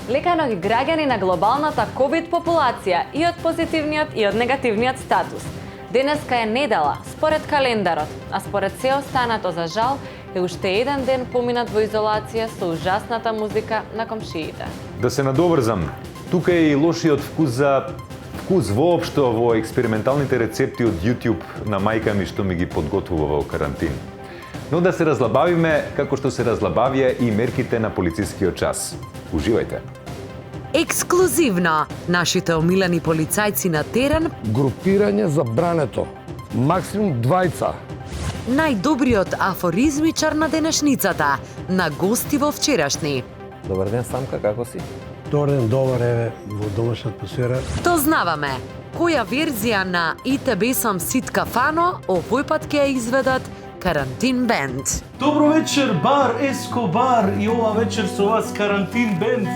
Лекано ги граѓани на глобалната ковид популација и од позитивниот и од негативниот статус. Денеска е недела, според календарот, а според се останато за жал е уште еден ден поминат во изолација со ужасната музика на комшиите. Да се надоврзам, тука е и лошиот вкус воопшто во експерименталните рецепти од YouTube на мајка ми што ми ги подготвува во карантин. Но да се разлабавиме како што се разлабавија и мерките на полицискиот час. Уживајте! Ексклузивно, нашите омилени полицајци на терен, Групирање забрането. Максимум двајца. најдобриот афоризмичар на денешницата, на гости во вчерашни. Добар ден, Самка, како си? Добар, еве, во домашна атмосфера. То знаваме, која верзија на ИТБ сам Ситка Фано овој пат ќе ја изведат Карантин Бенд. Добро вечер, бар Ескобар и ова вечер со вас Карантин Бенд.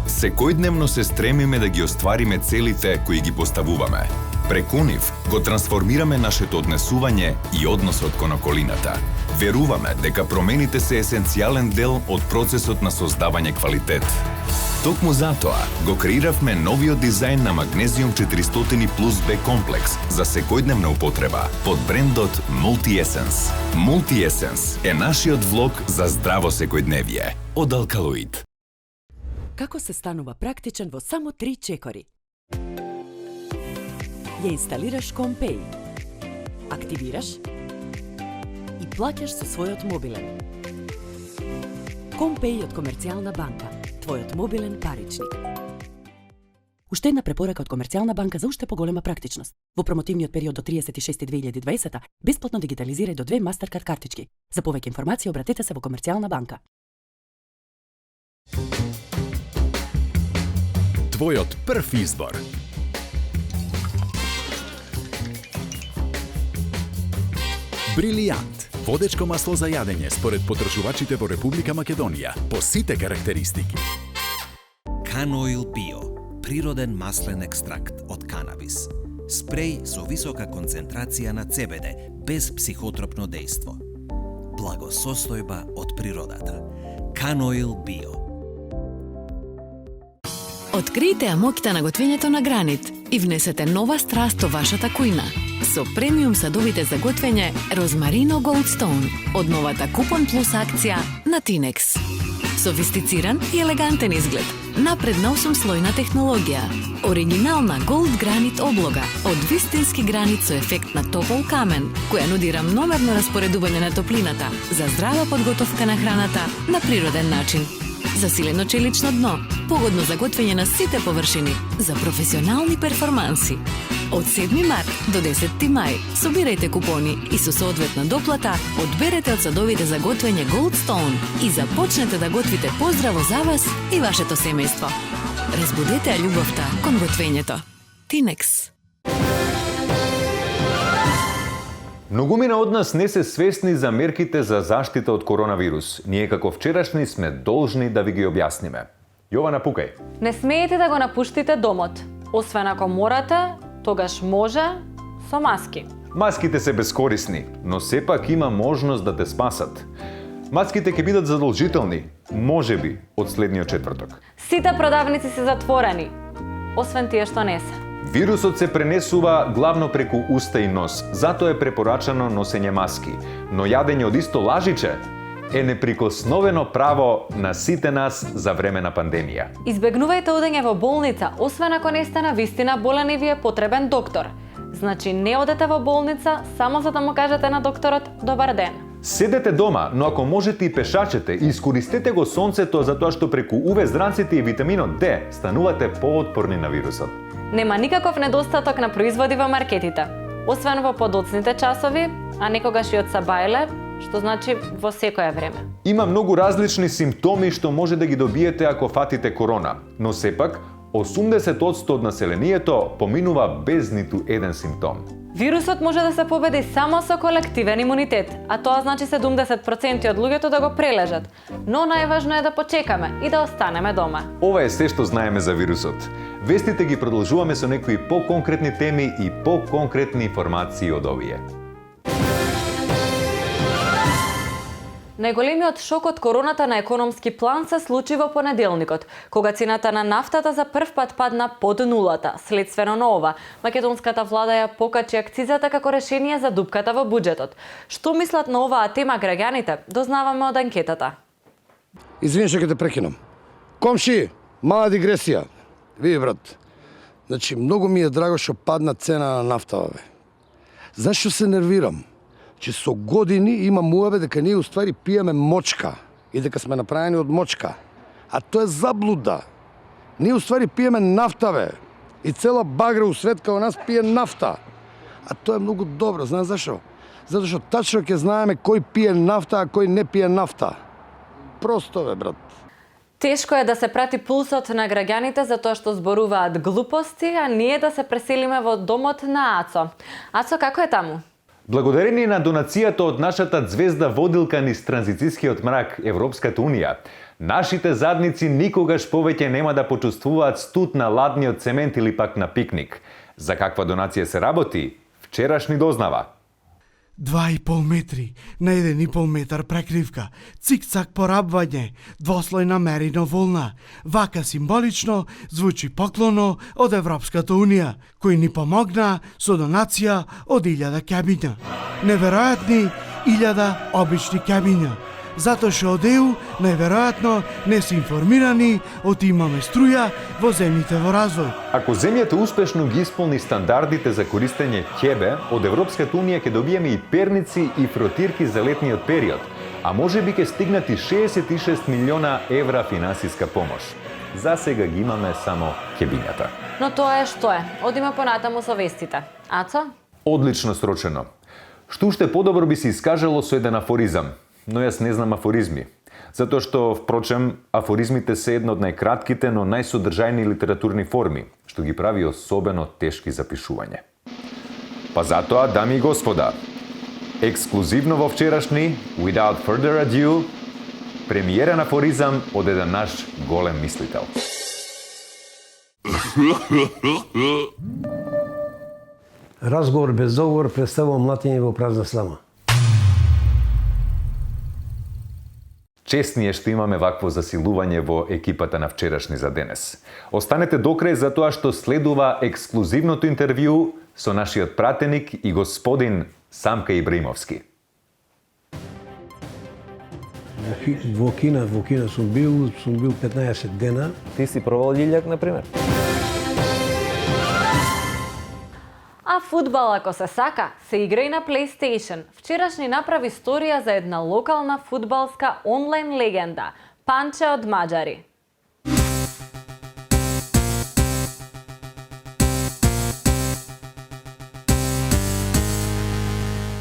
Секојдневно се стремиме да ги оствариме целите кои ги поставуваме. Преку нив го трансформираме нашето однесување и односот кон околината. Веруваме дека промените се есенцијален дел од процесот на создавање квалитет. Токму затоа го креиравме новиот дизајн на Magnesium 400 Plus B комплекс за секојдневна употреба под брендот Multi-Essence. Multi-Essence е нашиот влог за здраво секојдневие од Alkaloid. Како се станува практичен во само 3 чекори? Ја инсталираш ComPay, активираш и плаќаш со својот мобилен. ComPay од Комерцијална банка, твојот мобилен паричник. Уште една препорака од Комерцијална банка за уште поголема практичност. Во промотивниот период до 36.2020 бесплатно дигитализирај до 2 Mastercard картички. За повеќе информации обратете се во Комерцијална банка. Твојот прв избор. Брилијант. Водечко масло за јадење според потрошувачите во Република Македонија по сите карактеристики. Canoil Bio. Природен маслен екстракт од канабис. Спреј со висока концентрација на CBD без психотропно дејство. Благосостојба од природата. Canoil Bio. Откријте ја моќта на готвењето на Гранит и внесете нова страст во вашата кујна. Со премиум садовите за готвење Розмарино Goldstone од новата Купон Плюс акција на Tinex. Софистициран и елегантен изглед, напредна 8-слојна технологија, оригинална Gold Granit облога од вистински гранит со ефект на топол камен, која нуди рамномерно распоредување на топлината за здрава подготовка на храната на природен начин. Засилено челично дно, погодно за готвење на сите површини, за професионални перформанси. Од 7 март до 10 мај собирајте купони и со соодветна доплата одберете од садовите за готвење Goldstone и започнете да готвите поздраво за вас и вашето семејство. Разбудете ја љубовта кон готвењето. Tinex. Многумина од нас не се свесни за мерките за заштита од коронавирус. Ние како вчерашни сме должни да ви ги објасниме. Јована, пукај. Не смеете да го напуштите домот. Освен ако морате, тогаш може со маски. Маските се бескорисни, но сепак има можност да те спасат. Маските ќе бидат задолжителни, можеби, од следниот четврток. Сите продавници се затворени, освен тие што не се. Вирусот се пренесува главно преку уста и нос, затоа е препорачано носење маски. Но јадење од исто лажиче е неприкосновено право на сите нас за време на пандемија. Избегнувајте одење во болница, освен ако не сте на вистина болен и ви е потребен доктор. Значи не одете во болница само за да му кажете на докторот добар ден. Седете дома, но ако можете и пешачете, искористете го сонцето затоа што преку UV зранците и витаминот D станувате поотпорни на вирусот. Нема никаков недостаток на производи во маркетите, освен во подоцните часови, а некогаш и од сабајле, што значи во секое време. Има многу различни симптоми што може да ги добиете ако фатите корона, но сепак 80% од населението поминува без ниту еден симптом. Вирусот може да се победи само со колективен имунитет, а тоа значи 70% од луѓето да го прележат. Но најважно е да почекаме и да останеме дома. Ова е се што знаеме за вирусот. Вестите ги продолжуваме со некои по-конкретни теми и по-конкретни информации од овие. Најголемиот шок од короната на економски план се случи во понеделникот, кога цената на нафтата за прв пат падна под нулата. Следствено на ова, македонската влада ја покачи акцизата како решение за дупката во буџетот. Што мислат на оваа тема граѓаните? Дознаваме од анкетата. Извини што ќе те прекинам. Комши, мала дигресија. Види, брат. Значи, многу ми е драго што падна цена на нафтава, бе. Знаеш што се нервирам? Че со години имам уабе дека ние уствари пиеме мочка и дека сме направени од мочка. А тоа е заблуда. Ние уствари пиеме нафта, бе. И цела багра у свет као нас пие нафта. А тоа е многу добро, знаеш зашо? Затоа што тачно ќе знаеме кој пие нафта, а кој не пие нафта. Просто, бе, брат. Тешко е да се прати пулсот на граѓаните затоа што зборуваат глупости, а ние да се преселиме во домот на Ацо. Ацо, како е таму? Благодарение на донацијата од нашата звезда водилка низ транзицијскиот мрак Европската Унија, нашите задници никогаш повеќе нема да почувствуваат студ на ладниот цемент или пак на пикник. За каква донација се работи? Вчерашни дознава. 2,5 метри на 1,5 метар прекривка, цик-цак порабвање, двослојна мерино волна. Вака символично звучи поклоно од Европската Унија, кој ни помогна со донација од 1000 кабина. Неверојатни 1000 обични кабина. Затоа што од ЕУ најверојатно не се информирани од имаме струја во земјите во развој. Ако земјата успешно ги исполни стандардите за користење ќебе, од Европската Унија ќе добиеме и перници и фротирки за летниот период, а можеби ќе стигнат и 66 милиона евра финансиска помош. За сега ги имаме само ќебињата. Но тоа е што е. Одиме понатаму со вестите. Ацо? Одлично срочено. Што уште подобро би се искажало со еден афоризам, но јас не знам афоризми. Затоа што, впрочем, афоризмите се една од најкратките, но најсодржајни литературни форми, што ги прави особено тешки за пишување. Па затоа, дами и господа, ексклузивно во вчерашни, without further ado, премиерен афоризам од еден наш голем мислител. Разговор без договор представува млатење во празна слама. Чест ни е што имаме вакво засилување во екипата на вчерашни за денес. Останете докрај за тоа што следува ексклузивното интервју со нашиот пратеник и господин Самка Ибраимовски. Во Кина сум бил 15 дена. Ти си пробал лиљак, например? А фудбал, ако се сака, се игра и на PlayStation. Вчерашни направи историја за една локална фудбалска онлайн легенда – Панче од Маџари.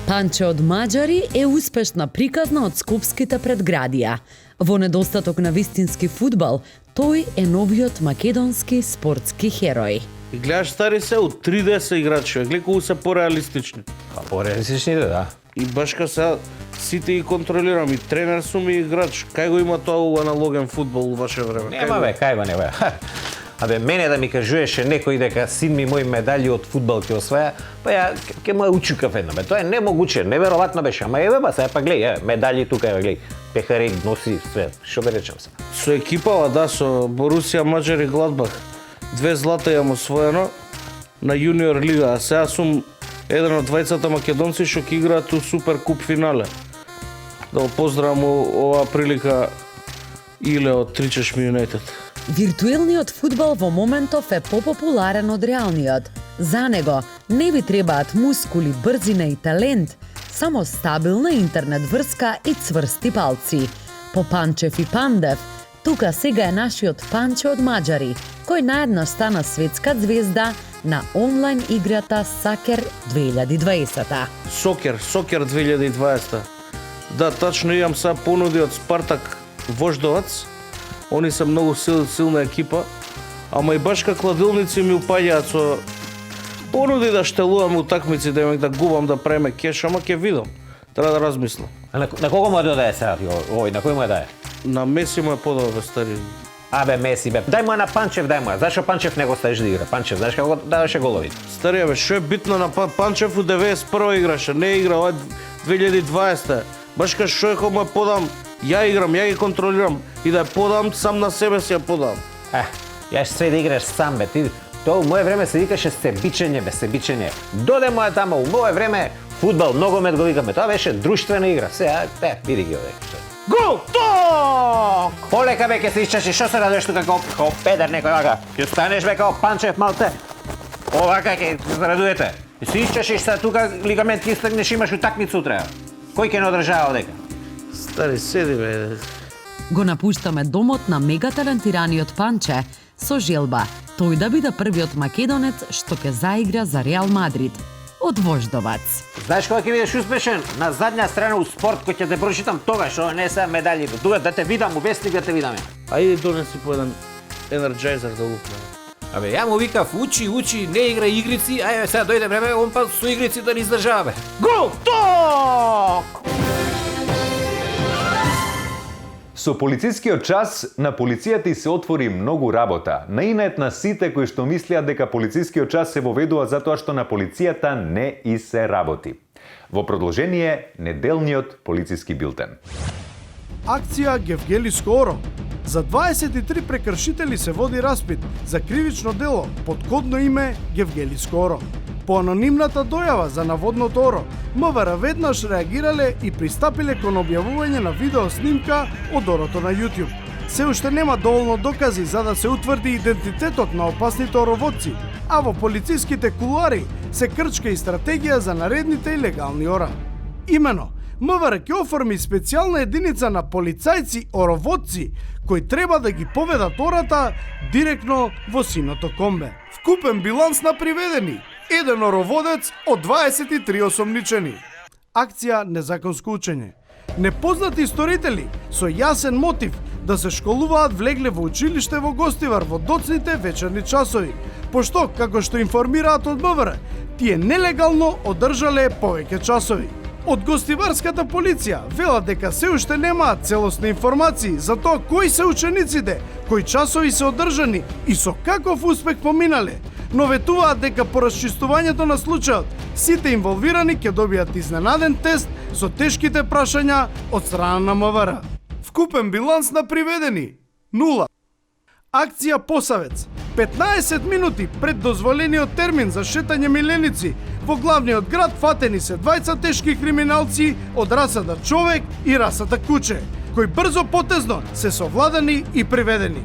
Панче од Маџари е успешна приказна од скопските предградија. Во недостаток на вистински фудбал, тој е новиот македонски спортски херој. И гледаш стари се од 3D се играчи, гледа колку се пореалистични. А пореалистичните, да. И башка се сите ги контролирам, и тренер сум и играч. Кај го има тоа у аналоген фудбал у ваше време? Нема бе, кај ба не бе. Абе, мене да ми кажуеше некој дека син ми мој медали од фудбал ќе осваја, па ја ќе му учукав една бе. Тоа е немогуче, неверојатно беше. Ама еве ба, сега па глеј, медали тука еве глеј. Пехари носи све. Што бе речам се? Со екипава, да, со Борусија Маџари Гладбах. 2 злата јам освоено на јуниор лига, а сега сум еден од двајцата македонци што ќе играат у Супер Куп финале. Да го поздравам оваа прилика Иле од Тричешми Юнайтед. Виртуелниот фудбал во моментов е попопуларен од реалниот. За него не би требаат мускули, брзина и талент, само стабилна интернет врска и цврсти палци. По Панчев и Пандев, тука сега е нашиот Панче од Маџари, кој наеднаш стана светска звезда на онлайн играта Сакер 2020. Сокер 2020. Да, тачно имам са понуди од Спартак Вождовац. Они се многу силна екипа, ама и башка кладилници ми упаѓаат со понуди да штелувам утакмици, да губам, да преме кеш, ама ќе видам. Треба да размислам. А на кого му да е сега овој, на кој му да е? На Меси му е подобро, стари. Абе, Меси, бе. Дај му на Панчев, дај му. Зашо Панчев не го ставиш да игра? Панчев, знаеш како даваше голови? Старија, бе, што е битно на Панчев у 91 играше, не игра, ова 2020. Баш кај човекот му подам, ја играм, ја ги контролирам и да ја подам сам на себе си ја подам. Јаш све да играш сам, бе, ти. Тоа у мое време се викаше себичење, бе, себичење. Доде му е тамо, у мое време фудбал, ногомет го викаме. Тоа беше друштвена игра. Сега, види ги овде. Гол! Ток! Полека, бе, ке се исчаши. Шо се радуеш тука као педер некој вака? Ќе станеш, бе, као Панчев малце. Овака ке се радуете. И се исчашиш са тука лигамент ке истргнеш, имаш утакмица утре. Кој ќе не одржава одека? Стари, седи, бе. Го напуштаме домот на мегаталентираниот Панче со желба тој да биде првиот македонец што ќе заигра за Реал Мадрид. Од Вождовац. Знаеш кога ќе бидеш успешен? На задња страна у спорт кој ќе те прочитам тогаш, не се медали. Тука да те видам, у вестник да те видаме. Ајде донеси по еден енерджайзер да лупне. Абе, ја му викав, учи, не игра игрици, ајде сега дојде време, он па со игрици да ни издржава, бе. Гол! Ток! Со полицискиот час на полицијата и се отвори многу работа. Наинет на сите кои што мислеа дека полицискиот час се воведува затоа што на полицијата не и се работи. Во продолжение, неделниот полициски билтен. Акција Гевгели Скоро. За 23 прекршители се води распит за кривично дело под кодно име Гевгели Скоро. По анонимната дојава за наводното оро, МВР веднаш реагирале и пристапиле кон објавување на видео снимка од орото на YouTube. Се уште нема доволно докази за да се утврди идентитетот на опасните ороводци, а во полициските кулуари се крчка и стратегија за наредните и легални ора. Имено, МВР ќе оформи специјална единица на полицајци ороводци кои треба да ги поведат ората директно во синото комбе. Вкупен биланс на приведени, еден ороводец од 23 осомничени. Акција незаконско учење. Непознати сторители со јасен мотив да се школуваат влегле во училиште во Гостивар во доцните вечерни часови, пошто, како што информираат од МВР, тие нелегално одржале повеќе часови. Од гостиварската полиција велат дека се уште немаат целосни информации за тоа кои се учениците, кои часови се одржани и со каков успех поминале, но ветуваат дека по расчистувањето на случајот сите инволвирани ќе добијат изненаден тест со тешките прашања од страна на МВР. Вкупен биланс на приведени 0. Акција Посавец. 15 минути пред дозволениот термин за шетање миленици во главниот град фатени се двајца тешки криминалци од расата човек и расата куче, кои брзо потезно се совладани и приведени.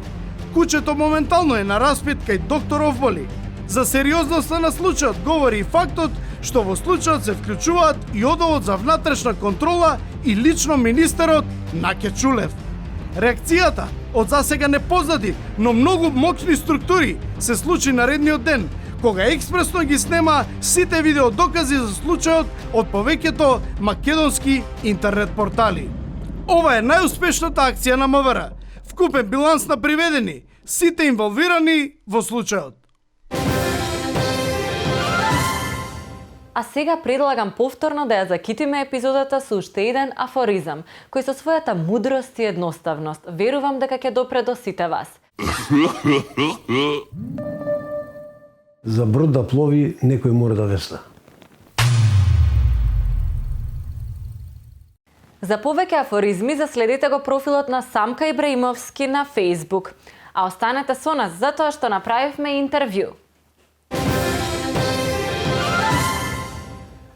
Кучето моментално е на распит кај доктор Овболи. За сериозноста на случајот говори и фактот што во случајот се вклучуваат и одделот за внатрешна контрола и лично министерот Наке Чулев. Реакцијата од засега непознати, но многу моќни структури се случи наредниот ден, кога експресно ги снема сите видеодокази за случајот од повеќето македонски интернет портали. Ова е најуспешната акција на МВР. Вкупен биланс на приведени, сите инволвирани во случајот. А сега предлагам повторно да ја закитиме епизодата со уште еден афоризам, кој со својата мудрост и едноставност верувам дека ќе допре до сите вас. За брод да плови, некој мора да весна. За повеќе афоризми заследете го профилот на Самка Ибраимовски на Facebook. А останете со нас затоа што направивме интервју.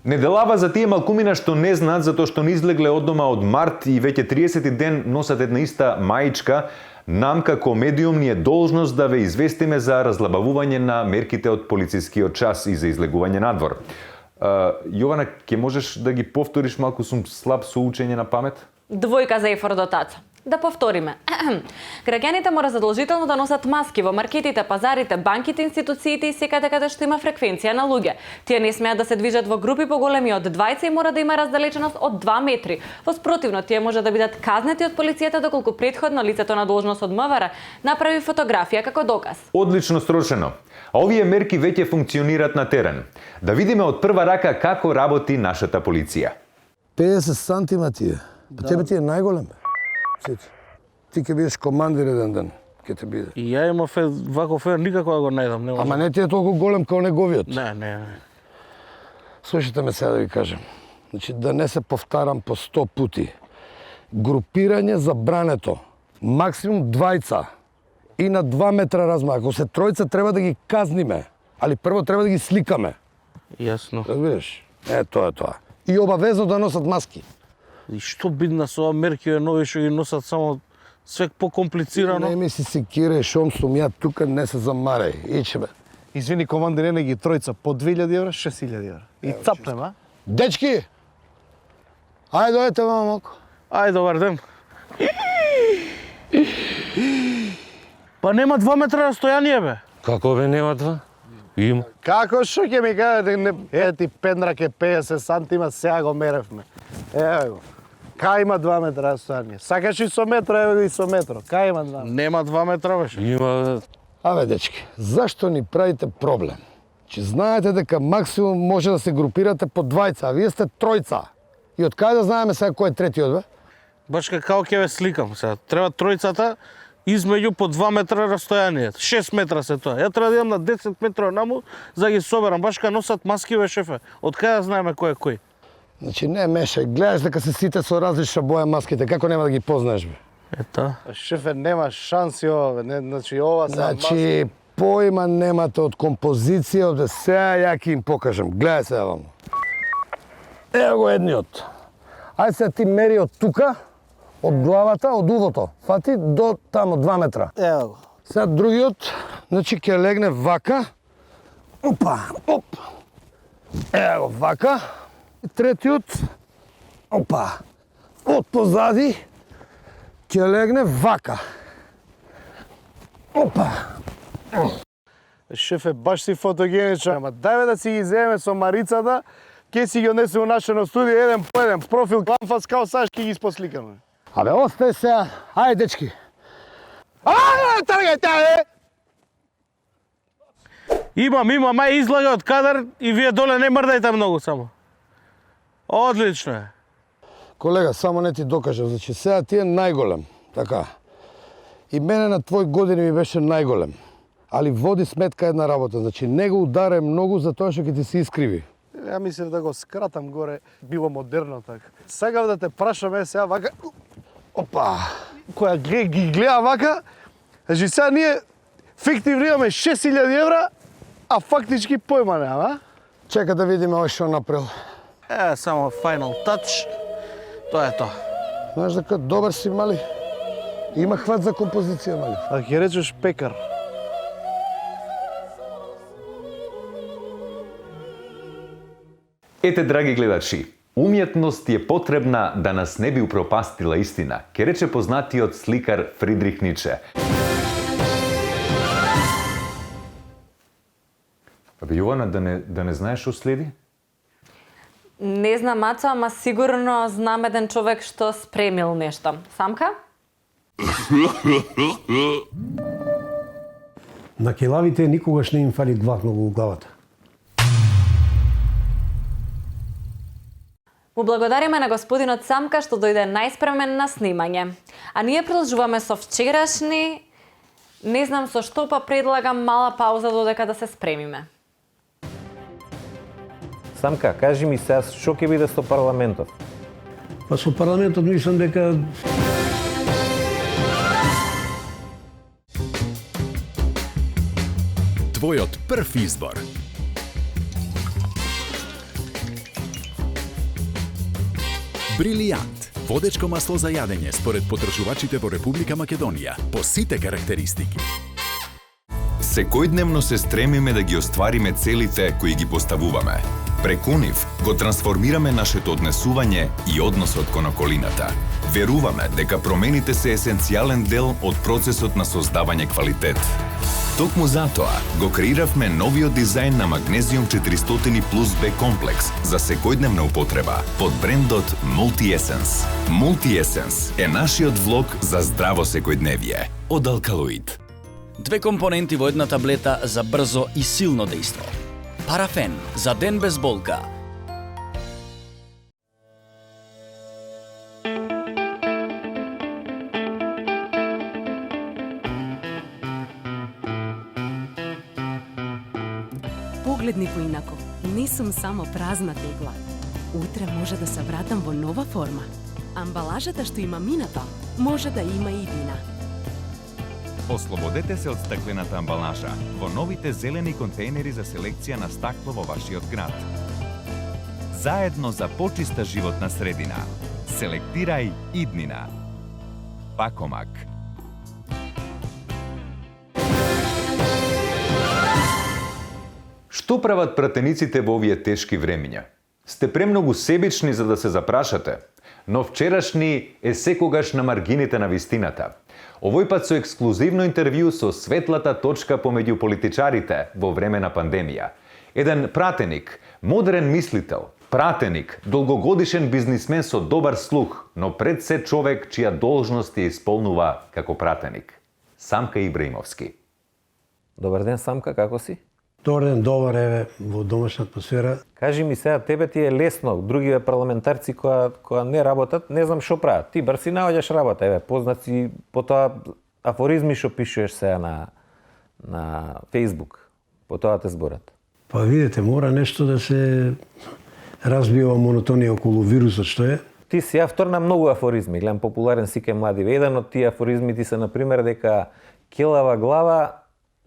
Неделава за тие малкумина што не знаат затоа што не излегле од дома од март и веќе 30 ден носат една иста маичка, нам како медиум ни е должност да ве известиме за разлабавување на мерките од полицискиот час и за излегување надвор. Јована, ќе можеш да ги повториш, малку сум слаб со учење на памет? Двојка за ефор до таца. Да повториме. Граѓаните мора задолжително да носат маски во маркетите, пазарите, банките, институциите и секаде каде што има фреквенција на луѓе. Тие не смеат да се движат во групи поголеми од 20 и мора да има раздалеченост од 2 метри. Во спротивно, тие може да бидат казнети од полицијата доколку претходно лицето на должност од МВР направи фотографија како доказ. Одлично строчено. А овие мерки веќе функционираат на терен. Да видиме од прва рака како работи нашата полиција. 50 сантима ти е. Да. Тебе ти е најголем. Ти ќе бидеш командир еден ден, ќе те биде. И ја имав ваков фер, никако да го најдам. Ама не ти е толку голем као неговиот. Не. Слушайте ме сега да ви кажем. значи да не се повтарам по 100 пути. Групирање за брането, максимум двајца и на 2 метра размах. Ако се тројца, треба да ги казниме, али прво треба да ги сликаме. Јасно. Разбираш? Тоа е тоа. И обавезно да носат маски. И што бидна со ова мерки нови што ги носат само све покомплицирано? Не ми си секирај, шом сум ја тука, не се замарај. Иче бе. Извини, командире, не ги тројца по 2000 евра, 6000 евра. И цапнем, а? Дечки! Ајде, дојдете мамо малку. Ајде, добар ден. Па нема 2 метра растојание, бе. Како бе нема това? Има. Како што ќе ми кажете, ти пендрак е 50 сантима, сега го меревме. Еве го. Кај има 2 метра растојание? Сакаш и со метро, еве го и со метро. Кај има 2 метра? Нема 2 метра, беше. Има. Абе, дечки, зашто ни правите проблем? Че знаете дека максимум може да се групирате по двајца, а вие сте тројца. И од каде да знаеме сега кој е третиот, бе? Баш како ќе ве сликам сега. Треба тројцата измеѓу по 2 метра растојание. 6 метра се тоа. Ја треба да идам на 10 метра наму за да ги соберам. Баш кога носат маски, бе, шефе. Од каде да знаеме кој е кој? Значи не мешај, гледаш дека се сите со различна боја маските, како нема да ги познаеш, бе? Ета. Шефе, нема шанси ова, не, значи ова се Значи, поима немате од композиција, од сега ја ќе им покажам. Гледај се вамо. Ево го едниот. Ајде се ти мери од тука, од главата, од увото. Фати до тамо 2 метра. Ево го. Сега другиот, значи ќе легне вака. Опа, оп. Ево го вака. И третиот, опа. Од позади ќе легне вака. Опа. Шефе, баш си фотогеничен, ама дај да си ги земеме со Марицата, ќе си ги однесеме у нашето студио еден по еден, профил Кламфац, као саш ќе ги испосликаме. Абе, остај сега. Ајде, дечки. Ајде, тргајте, ајде! Имам, ај излага од кадар и вие доле не мрдајте многу само. Одлично е. Колега, само не ти докажам, значи сега ти е најголем, така. И мене на твој години ми беше најголем. Али води сметка една работа, значи не го ударај многу за тоа што ќе ти се искриви. Ја мислев да го скратам горе, било модерно така. Сега да те прашаме сега вака, опа, која ги гледа вака, значи сега ние фиктивно имаме 6000 евра, а фактички појма нема, а? Чека да видиме ој што направил. Само final touch. Тоа е тоа. Знаеш дека добар си, мали? Има хват за композиција, мали? А ќе речеш пекар. Ете, драги гледачи, умјетност е потребна да нас не би упропастила истина, ке рече познатиот сликар Фридрих Ниче. Абе, Јована, да не знаеш што следи? Не знам, Ацо, ама сигурно знам еден човек што спремил нешто. Самка? На келавите никогаш не им фали главно во главата. Му благодариме на господинот Самка што дојде најспремен на снимање. А ние продолжуваме со вчерашни. Не знам со што, па предлагам мала пауза додека да се спремиме. Самка, кажи ми сега што ќе биде со парламентот? Па со парламентот мислам дека Твојот прв избор. Брилијант. Водечко масло за јадење според потржувачите во Република Македонија по сите карактеристики. Секојдневно се стремиме да ги оствариме целите кои ги поставуваме. Преку нив го трансформираме нашето однесување и односот кон околината. Веруваме дека промените се есенцијален дел од процесот на создавање квалитет. Токму затоа го креиравме новиот дизајн на Магнезиум 400 плюс Б комплекс за секојдневна употреба под брендот Multi Essence. Multi Essence е нашиот влог за здраво секојдневие од Алкалоид. Две компоненти во една таблета за брзо и силно дејство. Парафен за ден без болка. Погледни поинако. Не сум само празна тегла. Утре може да се вратам во нова форма. Амбалажата што има минато, може да има и иднина. Ослободете се од стаклената амбалажа во новите зелени контейнери за селекција на стакло во вашиот град. Заедно за почиста животна средина. Селектирај иднина. Пакомак. Што прават пратениците во овие тешки времиња? Сте премногу себични за да се запрашате, но вчерашни е секогаш на маргините на вистината. Овој пат со ексклузивно интервју со светлата точка помеѓу политичарите во време на пандемија. Еден пратеник, модерен мислител, пратеник, долгогодишен бизнисмен со добар слух, но пред се човек чија должност ја исполнува како пратеник. Самка Ибраимовски. Добар ден, Самка, како си? Добар ден, добар еве во домашна атмосфера. Кажи ми сега, тебе ти е лесно, другиве парламентарци која не работат, не знам што прават. Ти бар си наоѓаш работа, еве, познат си по тоа афоризми што пишуваш сега на Facebook. По тоа те зборат. Па видите, мора нешто да се разбива монотонија околу вирусот што е. Ти си автор на многу афоризми, гледам популарен сике млади. Еден од тие афоризми ти се, например, дека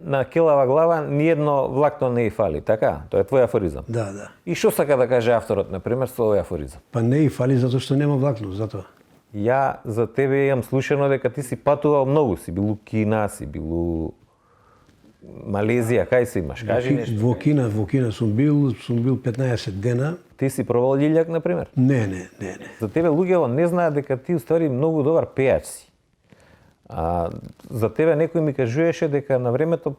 на келава глава ниедно влакно не и фали, така? Тоа е твој афоризам. Да, да. И што сака да каже авторот, например, со овој афоризам? Па не и фали затоа што нема влакно, затоа. Ја за тебе имам слушано дека ти си патувал многу, си бил у Кина, си бил у Малезија, кај си имаш? Кажи нешто. Во Кина сум бил 15 дена. Ти си пробал љилјак, например? Не. За тебе луѓето не знаат дека ти уствари многу добар пејач си. За тебе некој ми кажуваше дека на времето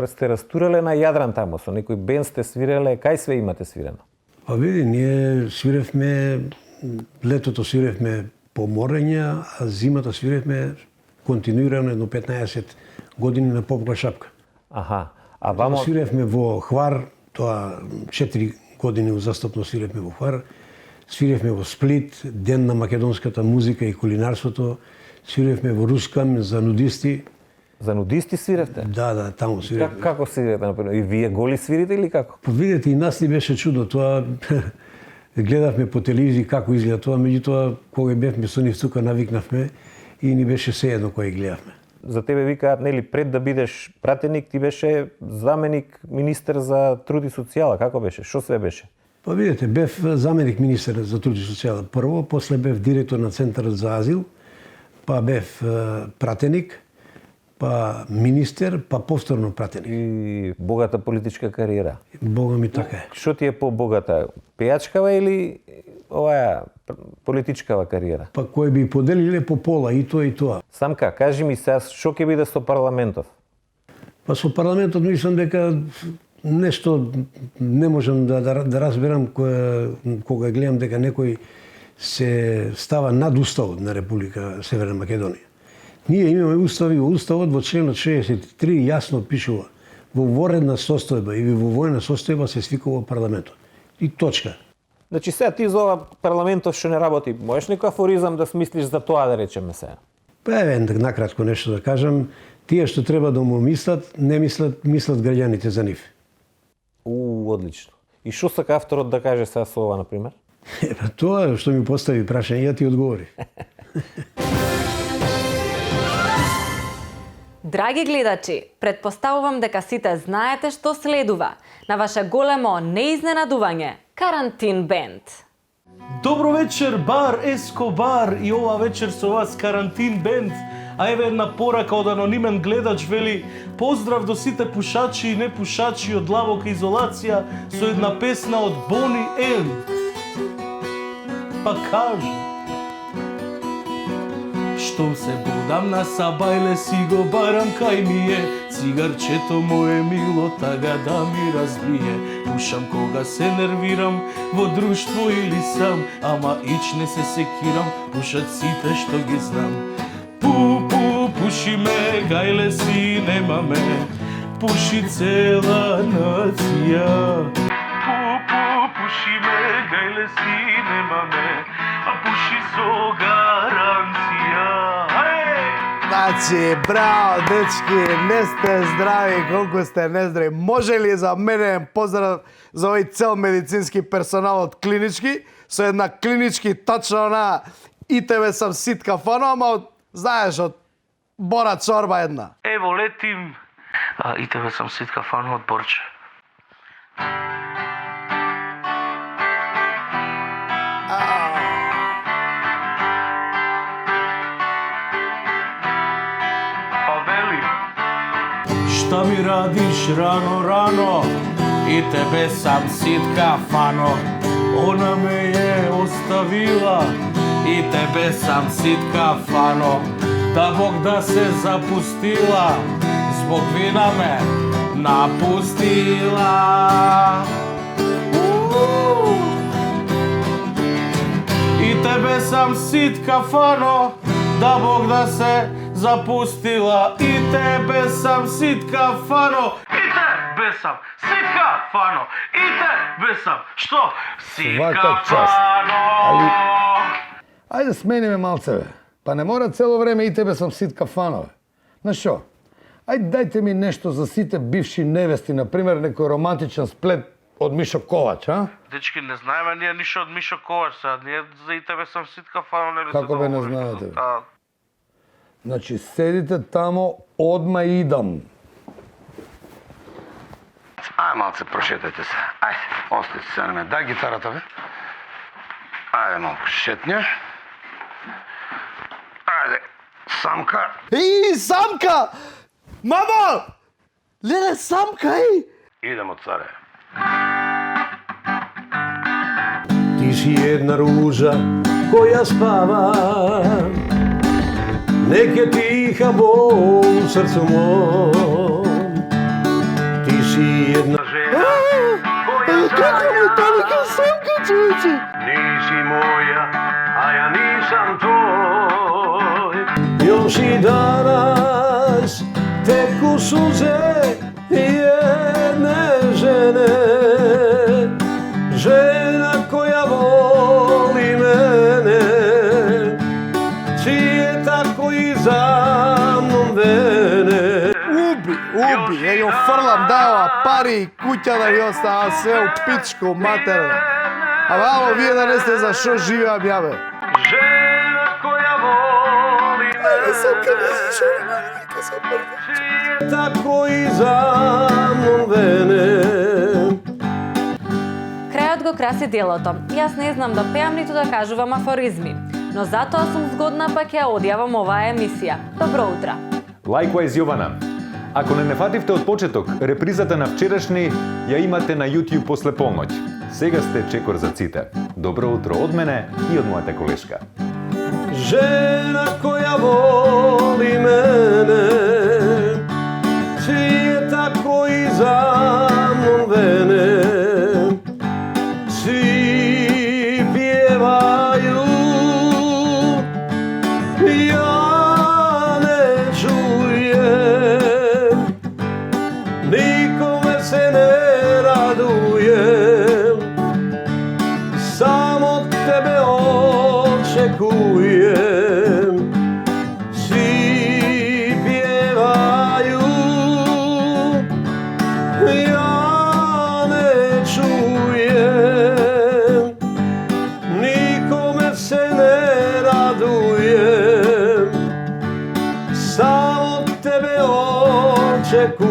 сте растурале на Јадран тамо, со некој бенд сте свиреле, кај све имате свирено? Па види, ние свиревме, летото свиревме по морења, а зимата свиревме континуирано едно 15 години на Попка шапка. Аха. Свиревме во Хвар, тоа 4 години узастапно свиревме во Хвар, свиревме во Сплит, ден на македонската музика и кулинарството, свиревме во Рускам за нудисти. За нудисти свиревте? Да, таму свиревме. Како свиревте, например? И вие голи свирите или како? Па видете, и нас ни беше чудо тоа. Гледавме по телевизија како изгледа тоа, меѓутоа кога бевме со нив тука навикнавме и ни беше сеедно кој гледавме. За тебе викаат, нели, пред да бидеш пратеник, ти беше заменик министер за труд и социјала, како беше? Што све беше? Па видете, бев заменик министер за труд и социјала прво, после бев директор на Центарот за азил, па бев пратеник, па министер, па повторно пратеник. И богата политичка кариера. Бога ми така е. Што ти е по-богата? Пејачкава или оваа политичкава кариера? Па кој би поделиле по пола, и тоа и тоа. Самка, кажи ми сега, што ќе биде со парламентов? Па со парламентот мислам дека нешто не можам да разберам кога гледам дека некој се става над уставот на Република Северна Македонија. Ние имаме устав и во уставот во членот 63 јасно пишува во воредна состојба и во војна состојба се свикува парламентот. И точка. Значи сега ти за ова парламентов што не работи, можеш некој афоризам да смислиш за тоа, да речеме сега? Па еве накратко нешто да кажам, тие што треба да му мислат, не мислат граѓаните за нив. Одлично. И што сака авторот да каже сега со ова, например? Тоа што ми постави прашање, ја ти одговори. Драги гледачи, предпоставувам дека сите знаете што следува. На ваше големо неизненадување, Карантин бенд. Добро вечер, бар Ескобар, и ова вечер со вас Карантин бенд. А еве една порака од анонимен гледач, вели: поздрав до сите пушачи и непушачи од длабока изолација со една песна од Бони М. Па кажи: штом се будам на сабајле, си го барам кај ми е цигарчето мое мило, тага да ми разбие. Пушам кога се нервирам, во друштво или сам, ама ич не се секирам, пушат сите што ги знам. Пуши ме, гајле си, нема ме, пуши цела нација. Пуши ме, гајле си, нема ме, а пуши со гаранција. Значи, браво, дечки, не сте здрави, колку сте нездрави. Може ли за мене поздрав за овој цел медицински персонал од клинички, со една клинички тачна она и тебе сам ситка фано, ама знаеш, од Бора чорба една. Ево, летим. И тебе сам ситка фано од Борче. Šta mi radiš rano, rano, i tebe sam sitka fano. Ona me je ostavila, i tebe sam sitka fano. Da Bog da se zapustila, zbog vina me napustila. I tebe sam sitka fano, da Bog da se zapustila. I tebe sam sitka fano, i tebe sam sitka fano, i tebe sam što? Sitka fano. Ali, ajde smeni me malce, bе. Pa ne mora celo време и тебе сам ситка фанове. Знаеш шо? Ајде дајте ми нешто за сите бивши невести, например некој романтичен сплет од Мишо Ковач, а? Дечки, не знаеме ние ништо од Мишо Ковач сега. Ние за и тебе сам ситка фано, нели? Како бе не знаете? Значи, седите тамо, одма идам. Ајде малце, прошетајте се. Ајде, остајте се на мене. Дај гитарата, бе. Ајде малко шетње. Ајде, Самка. Еј, Самка! Мамо! Леле, Самка, еј! Идемо, царе. Ти си една ружа која спава, нека тиха бол у срцу мом. Ти си една жена која Како ми таника Самка, човече? Ниси моја, а ја нисам твој. Још и данас теку сузе jedne žene, žena koja voli mene, čije tako i za mnom vene. Ubi, ја фрлам дава пари, куќа да ви остава све у пичку, матер. А вало, вие да не сте за шо живеам ја, бе. Žena koja voli mene, Самка не си шо, нека се први. čije tako i za mnom vene. Крајот го краси делото. Јас не знам да пеам ниту да кажувам афоризми, но затоа сум згодна па ќе ја одјавам оваа емисија. Добро утро. Likewise, Јована. Ако не фативте од почеток, репризата на вчерашни ја имате на YouTube после полноќ. Сега сте чекор за ците. Добро утро од мене и од мојата колешка. Žena koja voli mene, čije tako i za mnom vene, svi pjevaju, ja ne čujem, nikome se ne radujem, samo tebe očekujem. Svi pjevaju, ja ne čujem, nikome se ne radujem, samo tebe očekujem.